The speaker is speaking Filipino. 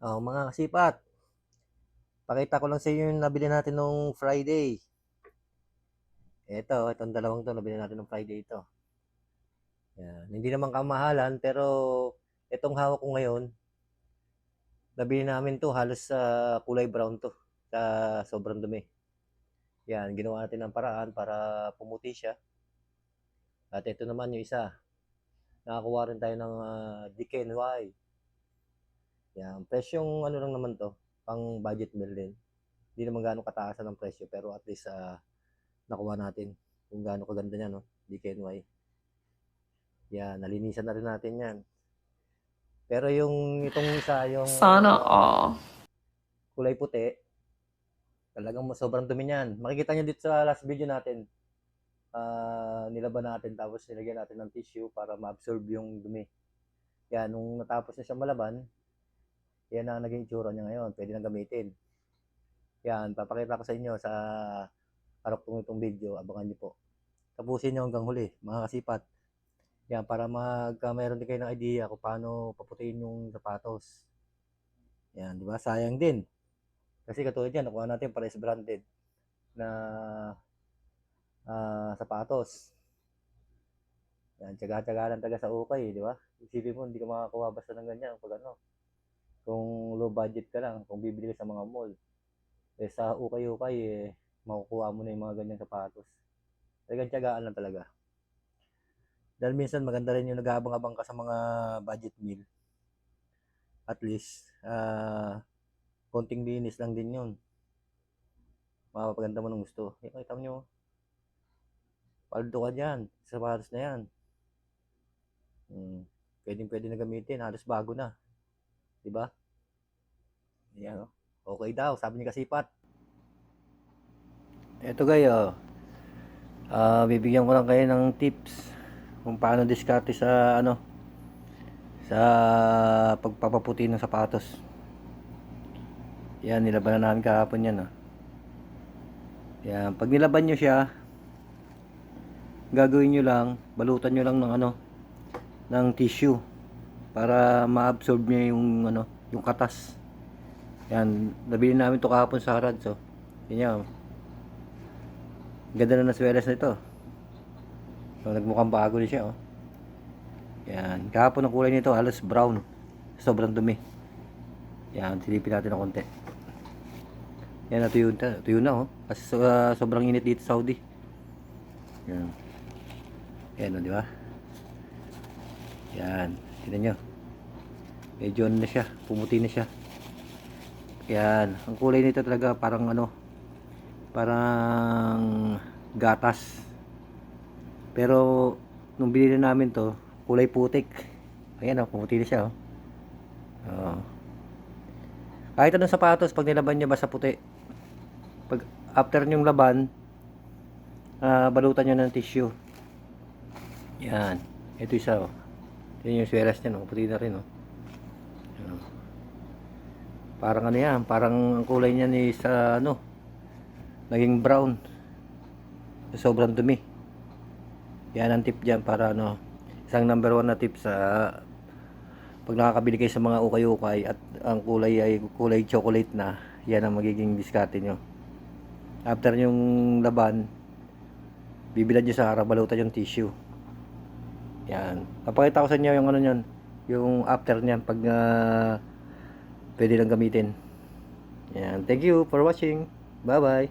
Mga kasipat, pakita ko lang sa inyo yung nabili natin nung Friday. Itong dalawang to, nabili natin nung Friday ito. Yan. Hindi naman kamahalan, pero itong hawak ko ngayon, nabili namin to halos sa kulay brown to, sa sobrang dumi. Yan, ginawa natin ng paraan para pumuti siya. At ito naman yung isa, nakakuha rin tayo ng DKNY. Yan, presyong ano lang naman to, pang budget meal din. Hindi naman gaano kataasan ng presyo, pero at least nakuha natin kung gaano kaganda niya, no? DKNY. Yan, nalinisan na rin natin yan. Pero yung itong isa, yung Sana all. kulay puti, talagang sobrang dumi niyan. Makikita nyo dito sa last video natin. Nilaban natin tapos nilagyan natin ng tissue para ma-absorb yung dumi. Yan, nung natapos na siya malaban, yan ang naging itsura niya ngayon. Pwede nang gamitin. Yan, papakita ko sa inyo sa harap itong video. Abangan niyo po. Tapusin niyo hanggang huli, mga kasipat. Yan, para mayroon din kayo ng idea kung paano paputiin yung sapatos. Yan, di ba? Sayang din. Kasi katulad yan, nakuha natin pares branded na sapatos. Yan, tsaga-tsaga lang taga sa ukay, di ba? Isipin mo, hindi ka makakuha basta ng ganyan pag ano. Kung low budget ka lang, kung bibili ka sa mga mall. Sa ukay-ukay, makukuha mo na yung mga ganyang sapatos. Talagang tsagaan lang talaga. Dahil minsan maganda rin yung nag-aabang-abang ka sa mga budget meal. At least, konting linis lang din yun. Mapapaganda mo ng gusto. Kita nyo, paldo ka dyan. Sa sapatos na yan. Pwede na gamitin. Halos bago na. Diba? Yan, okay daw. Sabi ni Kasipat. Ito kayo. Bibigyan ko lang kayo ng tips kung paano diskarte sa sa pagpapaputi ng sapatos. Yan, nilaban na namin kahapon yan. Yan, pag nilaban nyo siya, gagawin nyo lang, balutan nyo lang ng tissue para ma-absorb niya yung yung katas. Yan, nabili namin to kahapon sa Harad. So, yan. Ganda na ng swelas na ito. So, nagmukhang bago na siya, oh. Yan, kahapon ang kulay nito halos brown. Sobrang dumi. Yan, silipin natin ng konti. Yan, tuyo na, oh. Kasi sobrang init dito sa Saudi. Yan. Yan, oh, di ba? Yan, tingnan nyo. Medyo na siya, pumuti na siya. Yan, ang kulay nito talaga parang parang gatas. Pero nung binili namin to, kulay putik. Ayan, oh, pumuti na siya, oh. Kahit anong sapatos, pag nilaban nyo basta puti, pag after nyong laban, balutan nyo ng tissue. Yan, ito isa, oh. Yan yung sweras niya, no? Puti na rin, oh. Parang yan, parang ang kulay niya ni sa naging brown. Sobrang dumi. Yan ang tip dyan para isang number 1 na tip sa pag nakakabili kayo sa mga ukay-ukay at ang kulay ay kulay chocolate na, yan ang magiging diskarte nyo. After yung laban, bibilad nyo sa harap, balutan yung tissue. Yan, papakita ko sa inyo yung nyan, yung after nyan pag pwede lang gamitin. Yan, thank you for watching. Bye bye.